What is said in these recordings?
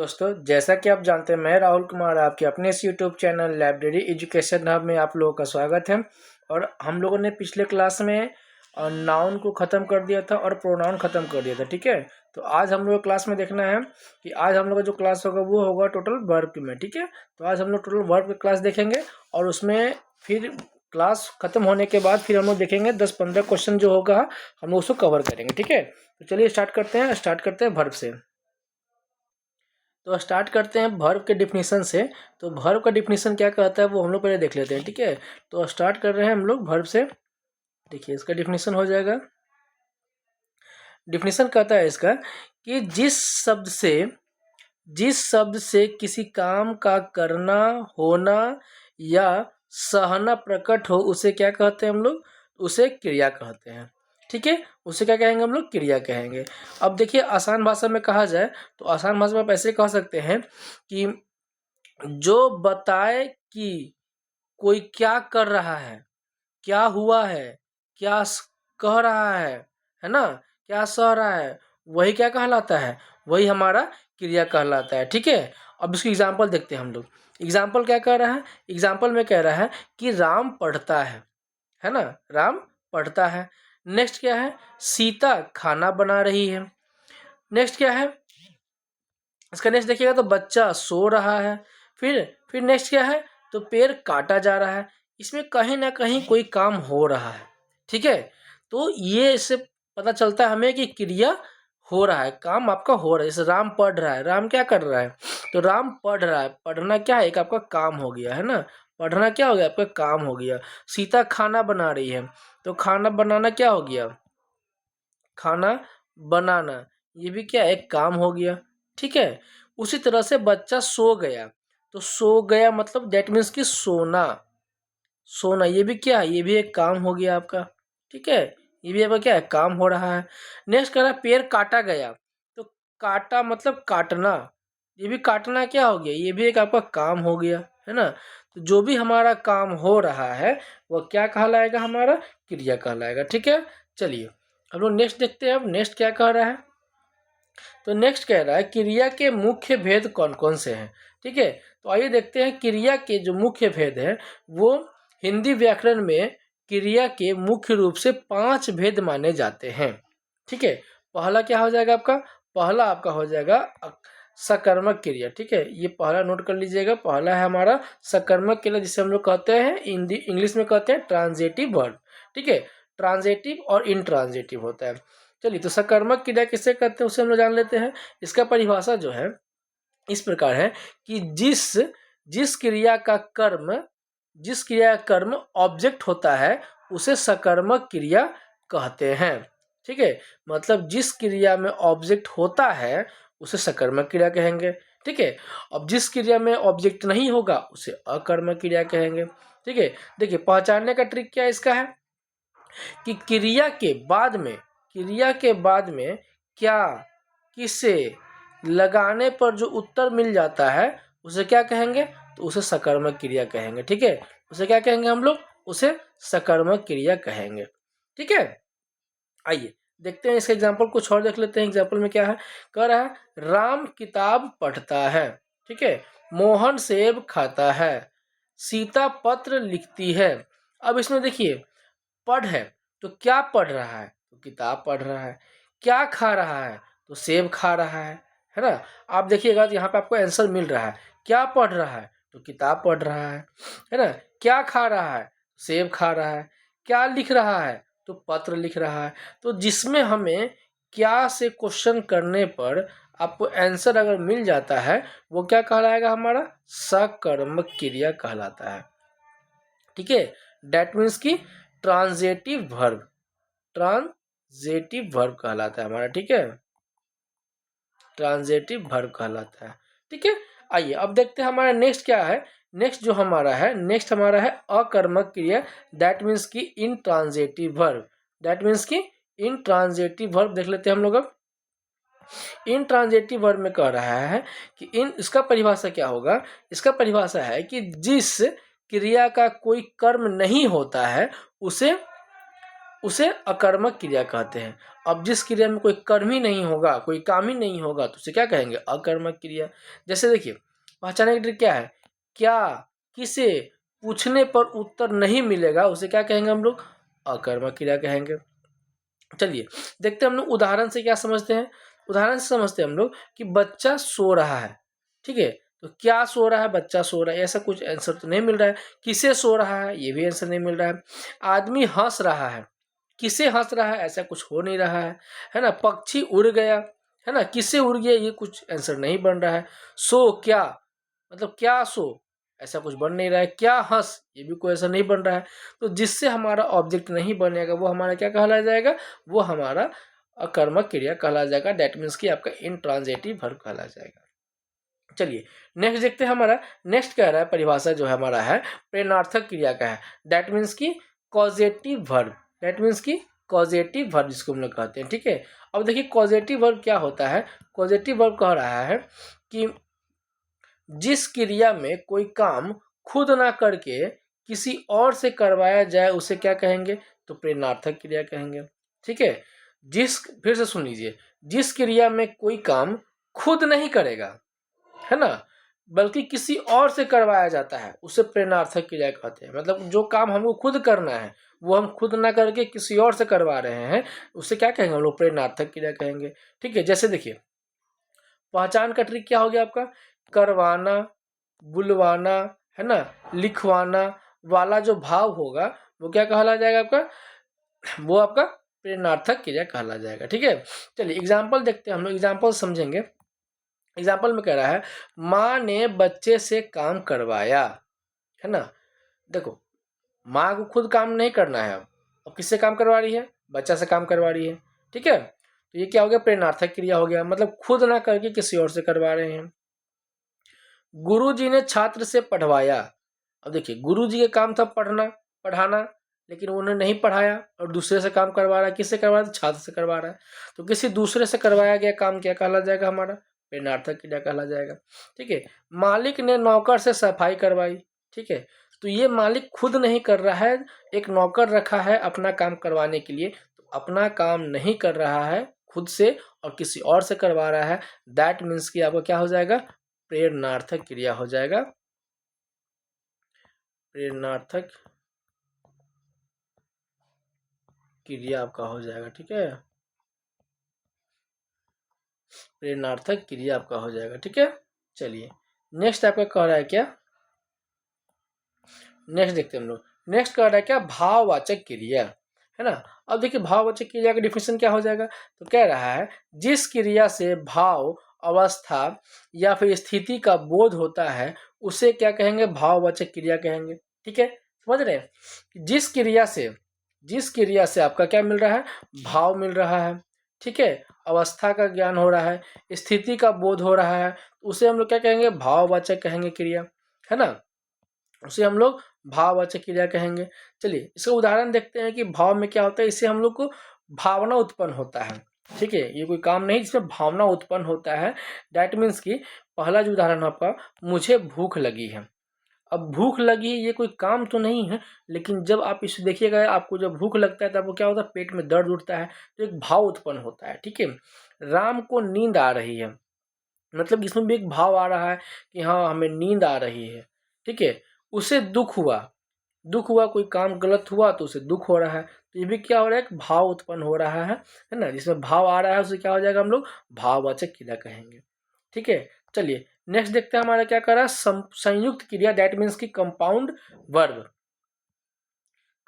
दोस्तों, जैसा कि आप जानते हैं, मैं राहुल कुमार आपके अपने इस YouTube channel library education hub में आप लोगों का स्वागत है। और हम लोगों ने पिछले क्लास में नाउन को ख़त्म कर दिया था और प्रोनाउन ख़त्म कर दिया था। ठीक है, तो आज हम लोग क्लास में देखना है कि आज हम लोग का जो क्लास होगा वो होगा टोटल वर्ब में। ठीक है, तो आज हम लोग टोटल वर्ब की क्लास देखेंगे और उसमें फिर क्लास ख़त्म होने के बाद फिर हम लोग देखेंगे 10-15 क्वेश्चन जो होगा हम लोग उसको कवर करेंगे। ठीक है, तो चलिए स्टार्ट करते हैं वर्ब से। तो स्टार्ट करते हैं वर्ब के डिफिनीशन से। तो वर्ब का डिफिनीशन क्या कहता है वो हम लोग पहले देख लेते हैं। ठीक है, तो स्टार्ट कर रहे हैं हम लोग वर्ब से। देखिए, इसका डिफिनीशन हो जाएगा। डिफिनीशन कहता है इसका कि जिस शब्द से किसी काम का करना, होना या सहना प्रकट हो उसे क्या कहते हैं हम लोग? उसे क्रिया कहते हैं। ठीक है, उसे क्या कहेंगे हम लोग? क्रिया कहेंगे। अब देखिए, आसान भाषा में कहा जाए तो आसान भाषा में आप ऐसे कह सकते हैं कि जो बताए कि कोई क्या कर रहा है, क्या हुआ है, क्या कह रहा है ना, क्या सह रहा है, वही क्या कहलाता है? वही हमारा क्रिया कहलाता है। ठीक है, अब इसकी एग्जाम्पल देखते हैं हम लोग। एग्जाम्पल क्या कह रहा है? एग्जाम्पल में कह रहा है कि राम पढ़ता है ना, राम पढ़ता है। नेक्स्ट क्या है? सीता खाना बना रही है। नेक्स्ट क्या है? इसका नेक्स्ट देखिएगा तो बच्चा सो रहा है। फिर नेक्स्ट क्या है? तो पेड़ काटा जा रहा है। इसमें कहीं ना कहीं कोई काम हो रहा है। ठीक है, तो ये इससे पता चलता है हमें कि क्रिया हो रहा है, काम आपका हो रहा है। जैसे राम पढ़ रहा है, राम क्या कर रहा है? तो राम पढ़ रहा है। पढ़ना क्या है? एक आपका काम हो गया है ना, पढ़ना क्या हो गया? आपका काम हो गया। सीता खाना बना रही है, तो खाना बनाना क्या हो गया? खाना बनाना, ये भी क्या? एक काम हो गया। ठीक है, उसी तरह से बच्चा सो गया, तो सो गया मतलब दैट मीन्स कि सोना। सोना ये भी क्या है? ये भी एक काम हो गया आपका। ठीक है, ये भी आपका क्या है? काम हो रहा है। नेक्स्ट कह रहा है पेड़ काटा गया, तो काटा मतलब काटना, ये भी काटना क्या हो गया? ये भी एक आपका काम हो गया है ना। तो जो भी हमारा काम हो रहा है वह क्या कहलाएगा? हमारा क्रिया कहलाएगा। ठीक है, चलिए हम लोग नेक्स्ट देखते हैं। अब नेक्स्ट क्या कह रहा है? तो नेक्स्ट कह रहा है क्रिया के मुख्य भेद कौन कौन से हैं। ठीक है, तो आइए देखते हैं क्रिया के जो मुख्य भेद हैं वो हिंदी व्याकरण में क्रिया के मुख्य रूप से 5 भेद माने जाते हैं। ठीक है, पहला क्या हो जाएगा आपका? पहला आपका हो जाएगा सकर्मक क्रिया। ठीक है, ये पहला नोट कर लीजिएगा। पहला है हमारा सकर्मक क्रिया, जिसे हम लोग कहते हैं इंग्लिश में कहते हैं ट्रांजिटिव वर्ब। ठीक है, ट्रांजिटिव और इनट्रांजिटिव होता है। चलिए, तो सकर्मक क्रिया किसे कहते हैं उसे हम लोग जान लेते हैं। इसका परिभाषा जो है इस प्रकार है कि जिस क्रिया का कर्म ऑब्जेक्ट होता है उसे सकर्मक क्रिया कहते हैं। ठीक है, मतलब जिस क्रिया में ऑब्जेक्ट होता है उसे सकर्मक क्रिया कहेंगे। ठीक है, अब जिस क्रिया में ऑब्जेक्ट नहीं होगा उसे अकर्मक क्रिया कहेंगे। ठीक है, देखिए पहचानने का ट्रिक क्या इसका है कि क्रिया के बाद में क्या, किसे लगाने पर जो उत्तर मिल जाता है उसे क्या कहेंगे? तो उसे सकर्मक क्रिया कहेंगे। ठीक है, उसे क्या कहेंगे हम लोग? उसे सकर्मक क्रिया कहेंगे। ठीक है, आइए देखते हैं इसका एग्जाम्पल कुछ और देख लेते हैं। एग्जाम्पल में क्या है? कह रहा है राम किताब पढ़ता है। ठीक है, मोहन सेब खाता है, सीता पत्र लिखती है। अब इसमें देखिए, पढ़ है तो क्या पढ़ रहा है? तो किताब पढ़ रहा है। क्या खा रहा है? तो सेब खा रहा है ना। आप देखिएगा तो यहाँ पे आपको आंसर मिल रहा है। क्या पढ़ रहा है? तो किताब पढ़ रहा है ना। क्या खा रहा है? सेब खा रहा है। क्या लिख रहा है? तो पत्र लिख रहा है। तो जिसमें हमें क्या से क्वेश्चन करने पर आपको आंसर अगर मिल जाता है वो क्या कहलाएगा? हमारा सकर्मक क्रिया कहलाता है। ठीक है, डेट मीन्स की ट्रांजिटिव वर्ब कहलाता है हमारा। ठीक है, ट्रांजिटिव वर्ब कहलाता है। ठीक है, आइए अब देखते हैं हमारा नेक्स्ट क्या है। नेक्स्ट हमारा है अकर्मक क्रिया, दैट मीन्स की इनट्रांजिटिव वर्ब देख लेते हैं हम लोग। अब इनट्रांजिटिव वर्ब में कह रहा है कि इसका परिभाषा क्या होगा? इसका परिभाषा है कि जिस क्रिया का कोई कर्म नहीं होता है उसे उसे अकर्मक क्रिया कहते हैं। अब जिस क्रिया में कोई कर्म ही नहीं होगा, कोई काम ही नहीं होगा, तो उसे क्या कहेंगे? अकर्मक क्रिया। जैसे देखिए, पहचाने की ट्रिक क्या है? क्या, किसे पूछने पर उत्तर नहीं मिलेगा, उसे क्या कहेंगे हम लोग? अकर्मक क्रिया कहेंगे। चलिए देखते हैं हम लोग उदाहरण से क्या समझते हैं। उदाहरण से समझते हैं हम लोग कि बच्चा सो रहा है। ठीक है, तो क्या सो रहा है? बच्चा सो रहा है, ऐसा कुछ आंसर तो नहीं मिल रहा है। किसे सो रहा है? ये भी आंसर नहीं मिल रहा है। आदमी हंस रहा है, किसे हंस रहा है? ऐसा कुछ हो नहीं रहा है ना। पक्षी उड़ गया, है ना, किसे उड़ गया? ये कुछ आंसर नहीं बन रहा है। सो क्या, मतलब क्या सो, ऐसा कुछ बन नहीं रहा है। क्या हंस, ये भी कोई ऐसा नहीं बन रहा है। तो जिससे हमारा ऑब्जेक्ट नहीं बनेगा वो हमारा क्या कहलाया जाएगा? वो हमारा अकर्मक क्रिया कहला जाएगा। दैट मीन्स कि आपका इंट्रांजिटिव वर्ब कहला जाएगा। चलिए नेक्स्ट देखते हैं। हमारा नेक्स्ट कह रहा है, परिभाषा जो है हमारा है प्रेरणार्थक क्रिया का है। दैट मीन्स की कॉजेटिव वर्ब। दैट मीन्स की कॉजेटिव वर्ब जिसको हम लोग कहते हैं। ठीक है, अब देखिए कॉजेटिव वर्ब क्या होता है। कॉजेटिव वर्ब कह रहा है कि जिस क्रिया में कोई काम खुद ना करके किसी और से करवाया जाए उसे क्या कहेंगे? तो प्रेरणार्थक क्रिया कहेंगे। ठीक है, फिर से सुन लीजिए, जिस क्रिया में कोई काम खुद नहीं करेगा, है ना, बल्कि किसी और से करवाया जाता है, उसे प्रेरणार्थक क्रिया कहते हैं। मतलब जो काम हमको खुद करना है वो हम खुद ना करके किसी और से करवा रहे हैं, उसे क्या कहेंगे हम लोग? प्रेरणार्थक क्रिया कहेंगे। ठीक है, जैसे देखिए पहचान का ट्रिक क्या हो गया आपका? करवाना, बुलवाना, है ना, लिखवाना वाला जो भाव होगा वो क्या कहला जाएगा आपका? वो आपका प्रेरणार्थक क्रिया कहला जाएगा। ठीक है, चलिए एग्जाम्पल देखते हैं हम लोग, एग्जाम्पल समझेंगे। एग्जाम्पल में कह रहा है माँ ने बच्चे से काम करवाया, है ना। देखो माँ को खुद काम नहीं करना है, अब किससे काम करवा रही है? बच्चा से काम करवा रही है। ठीक है, तो ये क्या हो गया? प्रेरणार्थक क्रिया हो गया, मतलब खुद ना करके किसी और से करवा रहे हैं। गुरुजी ने छात्र से पढ़वाया। अब देखिए गुरुजी का काम था पढ़ना, पढ़ाना, लेकिन उन्होंने नहीं पढ़ाया और दूसरे से काम करवा रहा है। किससे करवा रहा है? छात्र से करवा रहा है। तो किसी दूसरे से करवाया गया काम क्या कहला जाएगा? हमारा प्रेरणार्थक क्रिया कहला जाएगा। ठीक है, मालिक ने नौकर से सफाई करवाई। ठीक है, तो ये मालिक खुद नहीं कर रहा है, एक नौकर रखा है अपना काम करवाने के लिए, तो अपना काम नहीं कर रहा है खुद से और किसी और से करवा रहा है। दैट मीन्स कि आपको क्या हो जाएगा? प्रेरणार्थक क्रिया हो जाएगा। प्रेरणार्थक क्रिया आपका हो जाएगा। ठीक है, प्रेरणार्थक क्रिया आपका हो जाएगा। ठीक है, चलिए नेक्स्ट आपका कह रहा है क्या? नेक्स्ट देखते हैं हम लोग। नेक्स्ट कह रहा है क्या? भाववाचक क्रिया, है ना। अब देखिए भाववाचक क्रिया का डिफिनेशन क्या हो जाएगा? तो कह रहा है जिस क्रिया से भाव, अवस्था या फिर स्थिति का बोध होता है उसे क्या कहेंगे? भाववाचक क्रिया कहेंगे। ठीक है, समझ रहे हैं? जिस क्रिया से आपका क्या मिल रहा है? भाव मिल रहा है। ठीक है, अवस्था का ज्ञान हो रहा है, स्थिति का बोध हो रहा है, उसे हम लोग क्या कहेंगे? भाववाचक कहेंगे क्रिया, है ना। उसे हम लोग भाववाचक क्रिया कहेंगे। चलिए इसका उदाहरण देखते हैं कि भाव में क्या होता है। इससे हम लोग को भावना उत्पन्न होता है। ठीक है, ये कोई काम नहीं जिसमें भावना उत्पन्न होता है। दैट मीन्स कि पहला जो उदाहरण आपका, मुझे भूख लगी है। अब भूख लगी ये कोई काम तो नहीं है, लेकिन जब आप इसे देखिएगा, आपको जब भूख लगता है तब वो क्या होता है? पेट में दर्द उठता है, तो एक भाव उत्पन्न होता है। ठीक है, राम को नींद आ रही है, मतलब इसमें भी एक भाव आ रहा है कि हाँ हमें नींद आ रही है। ठीक है, उसे दुख हुआ, दुख हुआ, कोई काम गलत हुआ तो उसे दुख हो रहा है, तो ये भी क्या हो रहा है? एक भाव उत्पन्न हो रहा है ना। जिसमें भाव आ रहा है उसे क्या हो जाएगा? हम लोग भाववाचक क्रिया कहेंगे। ठीक है, चलिए नेक्स्ट देखते हैं हमारा क्या कर रहा है? संयुक्त क्रिया। दैट मीन्स की कंपाउंड वर्ब।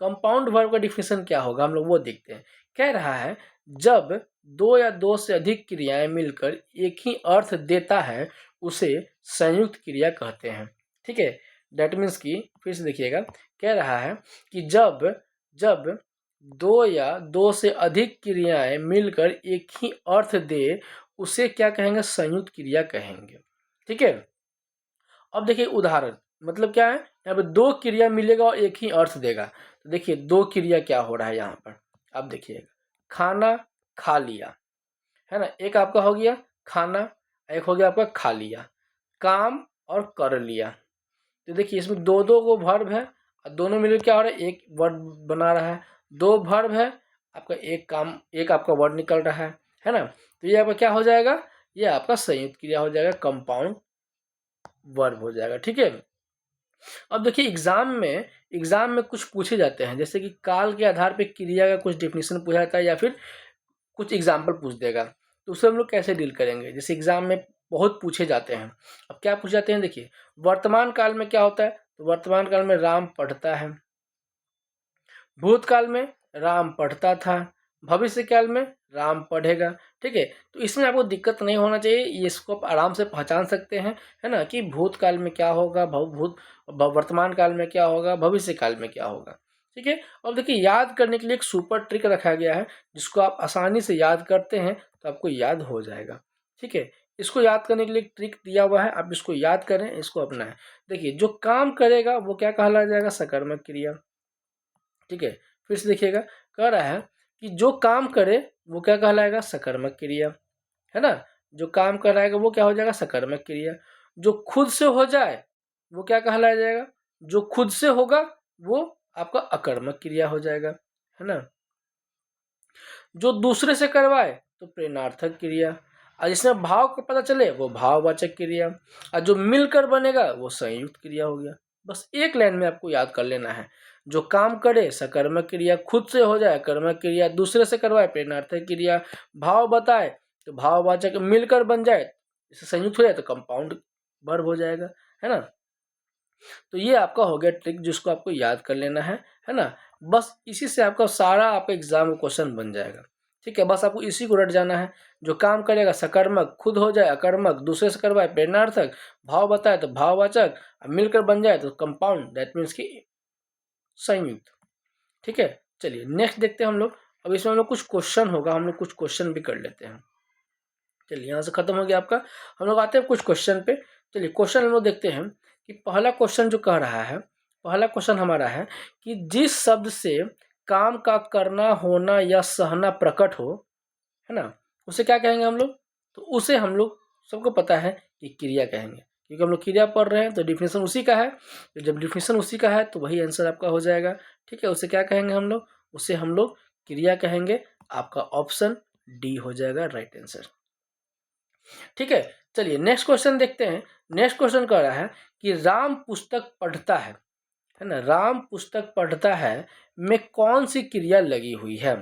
कंपाउंड वर्ब का डिफिनेशन क्या होगा हम लोग वो देखते हैं। कह रहा है जब दो या दो से अधिक क्रियाएं मिलकर एक ही अर्थ देता है उसे संयुक्त क्रिया कहते हैं। ठीक है, दैट मीन्स की फिर से देखिएगा, कह रहा है कि जब जब दो या दो से अधिक क्रियाएं मिलकर एक ही अर्थ दे उसे क्या कहेंगे? संयुक्त क्रिया कहेंगे। ठीक है, अब देखिए उदाहरण, मतलब क्या है? यहाँ पे दो क्रिया मिलेगा और एक ही अर्थ देगा। तो देखिए दो क्रिया क्या हो रहा है यहाँ पर, आप देखिएगा, खाना खा लिया, है ना, एक आपका हो गया खाना, एक हो गया आपका खा लिया, काम और कर लिया। तो देखिए इसमें दो दो को वर्ब है और दोनों मिलकर क्या हो रहा है? एक वर्ड बना रहा है। दो वर्ब है आपका एक आपका वर्ड निकल रहा है ना। तो ये आपका क्या हो जाएगा, ये आपका संयुक्त क्रिया हो जाएगा, कंपाउंड वर्ब हो जाएगा। ठीक है, अब देखिए एग्जाम में कुछ पूछे जाते हैं, जैसे कि काल के आधार पे क्रिया का कुछ डेफिनेशन पूछा जाता है या फिर कुछ एग्जाम्पल पूछ देगा, तो उससे हम लोग कैसे डील करेंगे। जैसे एग्जाम में बहुत पूछे जाते हैं, अब क्या पूछे जाते हैं, देखिए वर्तमान काल में क्या होता है, तो वर्तमान काल में राम पढ़ता है, भूतकाल में राम पढ़ता था, भविष्य काल में राम पढ़ेगा। ठीक है, तो इसमें आपको दिक्कत नहीं होना चाहिए, ये इसको आप आराम से पहचान सकते हैं, है ना, कि भूतकाल में क्या होगा, वर्तमान काल में क्या होगा, भविष्य काल में क्या होगा। ठीक है, और देखिए याद करने के लिए एक सुपर ट्रिक रखा गया है, जिसको आप आसानी से याद करते हैं तो आपको याद हो जाएगा। ठीक है, इसको याद करने के लिए एक ट्रिक दिया हुआ है, आप इसको याद करें, इसको अपनाएं। देखिए जो काम करेगा वो क्या कहलाया जाएगा, सकर्मक क्रिया। ठीक है, फिर से देखिएगा, कह रहा है कि जो काम करे वो क्या कहलाएगा, सकर्मक क्रिया, है ना। जो काम कराएगा वो क्या हो जाएगा, सकर्मक क्रिया। जो खुद से हो जाए वो क्या कहलाया जाएगा, जो खुद से होगा वो आपका अकर्मक क्रिया हो जाएगा, है ना। जो दूसरे से करवाए तो प्रेरणार्थक क्रिया, और जिसमें भाव का पता चले वो भाववाचक क्रिया, और जो मिलकर बनेगा वो संयुक्त क्रिया हो गया। बस एक लाइन में आपको याद कर लेना है, जो काम करे सकर्मक क्रिया, खुद से हो जाए कर्मक क्रिया, दूसरे से करवाए प्रेरणार्थक क्रिया, भाव बताए तो भाववाचक, मिलकर बन जाए इसे संयुक्त हो जाए तो कंपाउंड वर्ब हो जाएगा, है ना। तो ये आपका हो गया ट्रिक, जिसको आपको याद कर लेना है ना। बस इसी से आपका सारा आपका एग्जाम का क्वेश्चन बन जाएगा। ठीक है, बस आपको इसी को रट जाना है। जो काम करेगा सकर्मक, खुद हो जाए अकर्मक, दूसरे से करवाए प्रेरणार्थक, भाव बताए तो भाववाचक, मिलकर बन जाए तो कंपाउंड, दैट मीन्स की संयुक्त। ठीक है, चलिए नेक्स्ट देखते हैं हम लोग। अब इसमें हम लोग कुछ क्वेश्चन होगा, हम लोग कुछ क्वेश्चन भी कर लेते हैं। चलिए यहाँ से खत्म हो गया आपका, हम लोग आते हैं कुछ क्वेश्चन पे। चलिए क्वेश्चन हम लोग देखते हैं कि पहला क्वेश्चन जो कह रहा है, पहला क्वेश्चन हमारा है कि जिस शब्द से काम का करना, होना या सहना प्रकट हो, है ना, उसे क्या कहेंगे हम लोग, तो उसे हम लोग सबको पता है कि क्रिया कहेंगे, क्योंकि हम लोग क्रिया पढ़ रहे हैं तो डिफिनेशन उसी का है। तो जब डिफिनेशन उसी का है तो वही आंसर आपका हो जाएगा। ठीक है, उसे क्या कहेंगे हम लोग, उसे हम लोग क्रिया कहेंगे। आपका ऑप्शन डी हो जाएगा राइट आंसर। ठीक है, चलिए नेक्स्ट क्वेश्चन देखते हैं। नेक्स्ट क्वेश्चन कह रहा है कि राम पुस्तक पढ़ता है ना, राम पुस्तक पढ़ता है में कौन सी क्रिया लगी हुई है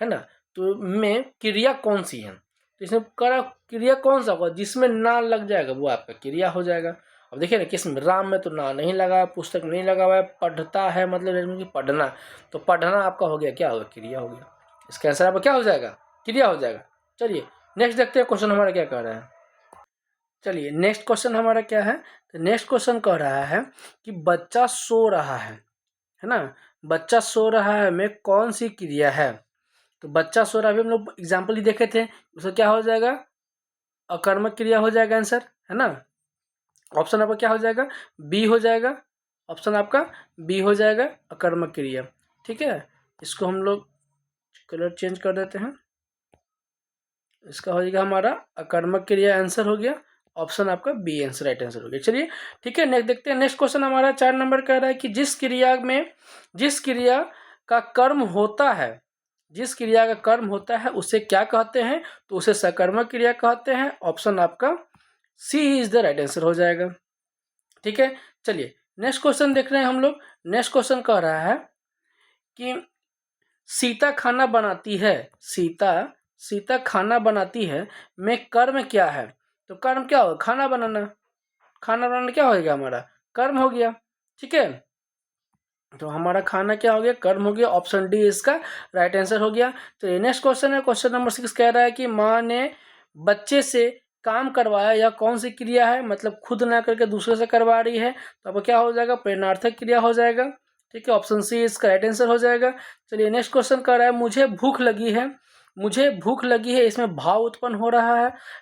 ना। तो में क्रिया कौन सी है, तो इसमें करा क्रिया कौन सा होगा, जिसमें ना लग जाएगा वो आपका क्रिया हो जाएगा। अब देखिए ना, किसमें, राम में तो ना नहीं लगा, पुस्तक नहीं लगा हुआ है, पढ़ता है मतलब कि पढ़ना, तो पढ़ना आपका हो गया, क्या होगा, क्रिया हो गया। इसका आंसर आपका क्या हो जाएगा, क्रिया हो जाएगा। चलिए नेक्स्ट देखते हैं क्वेश्चन हमारा क्या कह रहा है। चलिए नेक्स्ट क्वेश्चन हमारा क्या है, तो नेक्स्ट क्वेश्चन कह रहा है कि बच्चा सो रहा है ना, बच्चा सो रहा है में कौन सी क्रिया है। तो बच्चा सो रहा है, अभी हम लोग एग्जाम्पल ही देखे थे, उसका क्या हो जाएगा, अकर्मक क्रिया हो जाएगा आंसर, है ना। ऑप्शन आपका क्या हो जाएगा, बी हो जाएगा, ऑप्शन आपका बी हो जाएगा, अकर्मक क्रिया। ठीक है, इसको हम लोग कलर चेंज कर देते हैं, इसका हो जाएगा हमारा अकर्मक क्रिया आंसर हो गया, ऑप्शन आपका बी आंसर राइट आंसर हो गया। चलिए ठीक है, नेक्स्ट देखते हैं। नेक्स्ट क्वेश्चन हमारा 4 नंबर कह रहा है कि जिस क्रिया का कर्म होता है, जिस क्रिया का कर्म होता है उसे क्या कहते हैं, तो उसे सकर्मक क्रिया कहते हैं। ऑप्शन आपका सी इज द राइट आंसर हो जाएगा। ठीक है, चलिए नेक्स्ट क्वेश्चन देख रहे हैं हम लोग। नेक्स्ट क्वेश्चन कह रहा है कि सीता खाना बनाती है, सीता खाना बनाती है में कर्म क्या है, तो कर्म क्या होगा, खाना बनाना, खाना बनाना क्या होगा हमारा, कर्म हो गया। ठीक है, तो हमारा खाना क्या हो गया, कर्म हो गया, ऑप्शन डी इसका राइट आंसर हो गया। तो नेक्स्ट क्वेश्चन है, क्वेश्चन नंबर 6 कह रहा है कि माँ ने बच्चे से काम करवाया, या कौन सी क्रिया है, मतलब खुद ना करके दूसरे से करवा रही है, तो अब क्या हो जाएगा, प्रेरणार्थक क्रिया हो जाएगा। ठीक है, ऑप्शन सी इसका राइट आंसर हो जाएगा। चलिए नेक्स्ट क्वेश्चन कह रहा है मुझे भूख लगी है, मुझे भूख लगी है, इसमें भाव उत्पन्न हो रहा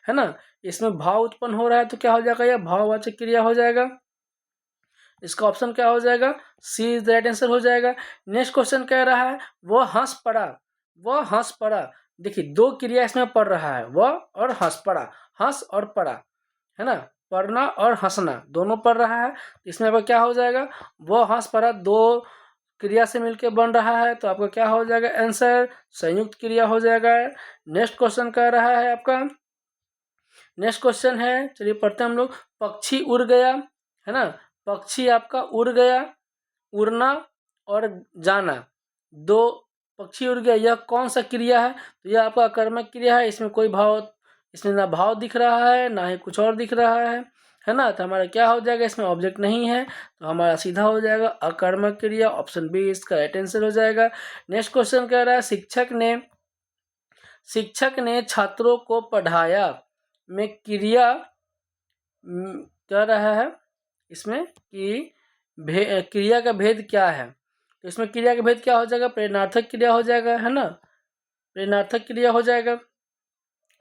है ना, इसमें भाव उत्पन्न हो रहा है, तो क्या हो जाएगा, यह भाववाचक क्रिया हो जाएगा। इसका ऑप्शन क्या हो जाएगा, सी इज द राइट आंसर हो जाएगा। नेक्स्ट क्वेश्चन कह रहा है वह हंस पड़ा, वह हंस पड़ा। देखिए दो क्रिया इसमें पढ़ रहा है, वह और हंस पड़ा, हंस और पड़ा, है ना, पढ़ना और हंसना दोनों पढ़ रहा है। इसमें अब क्या हो जाएगा, वह हंस पड़ा, दो क्रिया से मिलकर बन रहा है, तो आपका क्या हो जाएगा आंसर, संयुक्त क्रिया हो जाएगा। नेक्स्ट क्वेश्चन कह रहा है आपका, नेक्स्ट क्वेश्चन है, चलिए पढ़ते हैं हम लोग। पक्षी उड़ गया, है ना, पक्षी आपका उड़ गया, उड़ना और जाना, दो, पक्षी उड़ गया, यह कौन सा क्रिया है? तो यह आपका कर्मक क्रिया है। इसमें कोई भाव, इसमें ना भाव दिख रहा है ना ही कुछ और दिख रहा है ना। तो हमारा क्या हो जाएगा, इसमें ऑब्जेक्ट नहीं है, तो हमारा सीधा हो जाएगा अकर्मक क्रिया, ऑप्शन बी इसका राइट आंसर हो जाएगा। नेक्स्ट क्वेश्चन कह रहा है, शिक्षक ने छात्रों को पढ़ाया में क्रिया कह रहा है इसमें कि क्रिया का भेद क्या है? तो इसमें क्रिया का भेद क्या हो जाएगा, प्रेरणार्थक क्रिया हो जाएगा, है ना, प्रेरणार्थक क्रिया हो जाएगा।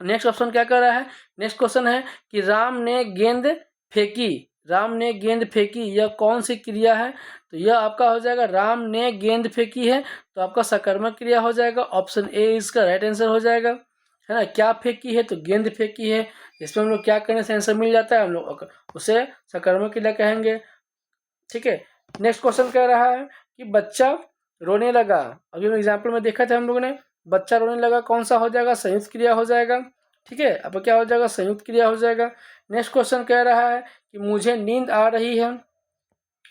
नेक्स्ट ऑप्शन क्या कर रहा है, नेक्स्ट क्वेश्चन है कि राम ने गेंद फेंकी, राम ने गेंद फेंकी, यह कौन सी क्रिया है? तो यह आपका हो जाएगा राम ने गेंद फेंकी है, तो आपका सकर्मक क्रिया हो जाएगा, ऑप्शन ए इसका राइट आंसर हो जाएगा, है ना। क्या फेंकी है, तो गेंद फेंकी है। इसमें हम लोग क्या करने से आंसर मिल जाता है, हम लोग उसे सकर्मक क्रिया कहेंगे, ठीक है। नेक्स्ट क्वेश्चन कह रहा है कि बच्चा रोने लगा, अभी एग्जाम्पल में देखा था हम लोगों ने, बच्चा रोने लगा कौन सा हो जाएगा, संयुक्त क्रिया हो जाएगा, ठीक है। अब क्या हो जाएगा, संयुक्त क्रिया हो जाएगा। नेक्स्ट क्वेश्चन कह रहा है कि मुझे नींद आ रही है,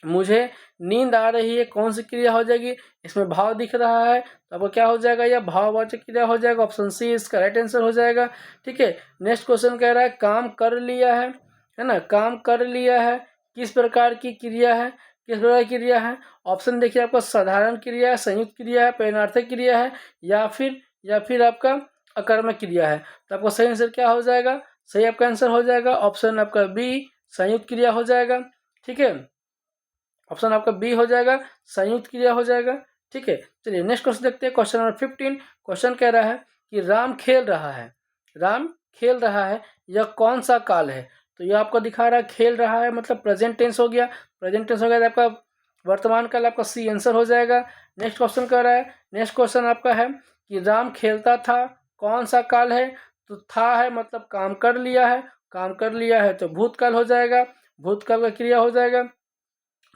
मुझे नींद आ रही है, कौन सी क्रिया हो जाएगी? इसमें भाव दिख रहा है, तो अब क्या हो जाएगा, यह भाववाचक क्रिया हो जाएगा, ऑप्शन सी इसका राइट आंसर हो जाएगा, ठीक है। नेक्स्ट क्वेश्चन कह रहा है काम कर लिया है ना, काम कर लिया है, किस प्रकार की क्रिया है, किस प्रकार की क्रिया है? ऑप्शन देखिए आपका साधारण क्रिया है, संयुक्त क्रिया है, प्रेरणार्थक क्रिया है, या फिर आपका अकर्मक क्रिया है। तो आपका सही आंसर क्या हो जाएगा, सही आपका आंसर हो जाएगा ऑप्शन आपका बी, संयुक्त क्रिया हो जाएगा, ठीक है। ऑप्शन आपका बी हो जाएगा, संयुक्त क्रिया हो जाएगा, ठीक है। चलिए नेक्स्ट क्वेश्चन देखते हैं, क्वेश्चन नंबर 15। क्वेश्चन कह रहा है कि राम खेल रहा है, राम खेल रहा है, यह कौन सा काल है? तो यह आपको दिखा रहा है खेल रहा है, मतलब प्रेजेंट टेंस हो गया, प्रेजेंट टेंस हो गया, तो आपका वर्तमान काल आपका सी आंसर हो जाएगा। नेक्स्ट क्वेश्चन कह रहा है, नेक्स्ट क्वेश्चन आपका है कि राम खेलता था, कौन सा काल है? तो था है मतलब काम कर लिया है, काम कर लिया है तो भूतकाल हो जाएगा, भूतकाल का क्रिया हो जाएगा,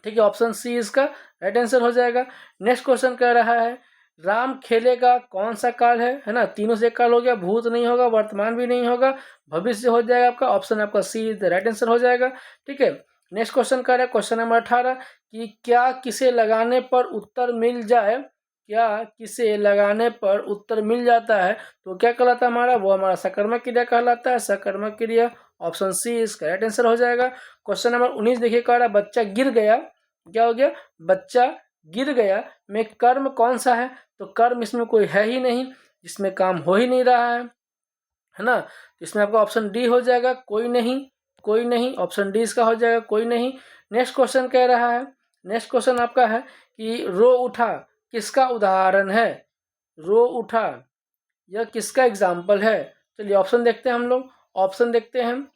ठीक है। ऑप्शन सी इसका राइट आंसर हो जाएगा। नेक्स्ट क्वेश्चन कह रहा है राम खेलेगा, कौन सा काल है ना, तीनों से एक काल हो गया, भूत नहीं होगा, वर्तमान भी नहीं होगा, भविष्य हो जाएगा आपका, ऑप्शन आपका सी राइट आंसर हो जाएगा, ठीक है। नेक्स्ट क्वेश्चन कह रहा है, क्वेश्चन नंबर 18 कि क्या किसे लगाने पर उत्तर मिल जाए, क्या किसे लगाने पर उत्तर मिल जाता है, तो क्या कहलाता है हमारा, वो हमारा सकर्मक क्रिया कहलाता है, सकर्मक क्रिया, ऑप्शन सी इसका राइट आंसर हो जाएगा। क्वेश्चन नंबर 19 देखिए, कह रहा है बच्चा गिर गया, क्या हो गया, बच्चा गिर गया में कर्म कौन सा है? तो कर्म इसमें कोई है ही नहीं, जिसमें काम हो ही नहीं रहा है ना, तो इसमें आपका ऑप्शन डी हो जाएगा, कोई नहीं, कोई नहीं, ऑप्शन डी इसका हो जाएगा, कोई नहीं। नेक्स्ट क्वेश्चन कह रहा है, नेक्स्ट क्वेश्चन आपका है कि रो उठा किसका उदाहरण है, रो उठा यह किसका एग्जाम्पल है? चलिए ऑप्शन देखते हैं हम लोग, ऑप्शन देखते हैं हम।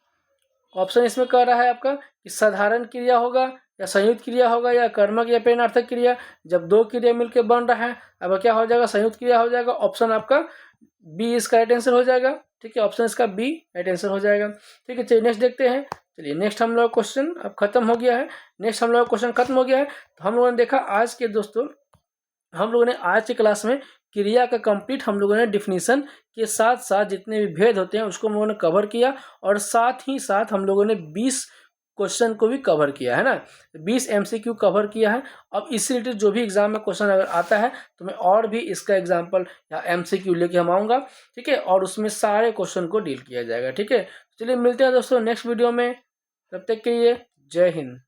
ऑप्शन इसमें कह रहा है आपका कि साधारण क्रिया होगा या संयुक्त क्रिया होगा या कर्मक या प्रेरणार्थक क्रिया, जब दो क्रिया मिलकर बन रहा है, अब क्या हो जाएगा, संयुक्त क्रिया हो जाएगा, ऑप्शन आपका बी इसका राइट आंसर हो जाएगा, ठीक है। ऑप्शन इसका बी राइट आंसर हो जाएगा, ठीक है। चलिए नेक्स्ट देखते हैं। चलिए नेक्स्ट हम लोग क्वेश्चन अब खत्म हो गया है, नेक्स्ट हम लोग क्वेश्चन खत्म हो गया है। तो हम लोगों ने देखा आज के दोस्तों, हम लोगों ने आज की क्लास में क्रिया का कंप्लीट हम लोगों ने डिफिनीशन के साथ साथ जितने भी भेद होते हैं उसको हम लोगों ने कवर किया, और साथ ही साथ हम लोगों ने 20 क्वेश्चन को भी कवर किया, है ना, 20 MCQ कवर किया है। अब इससे रिलेटेड जो भी एग्जाम में क्वेश्चन अगर आता है तो मैं और भी इसका एग्जाम्पल या MCQ लेके हम आऊँगा, ठीक है, और उसमें सारे क्वेश्चन को डील किया जाएगा, ठीक है। चलिए मिलते हैं दोस्तों नेक्स्ट वीडियो में, तब तक के लिए जय हिंद।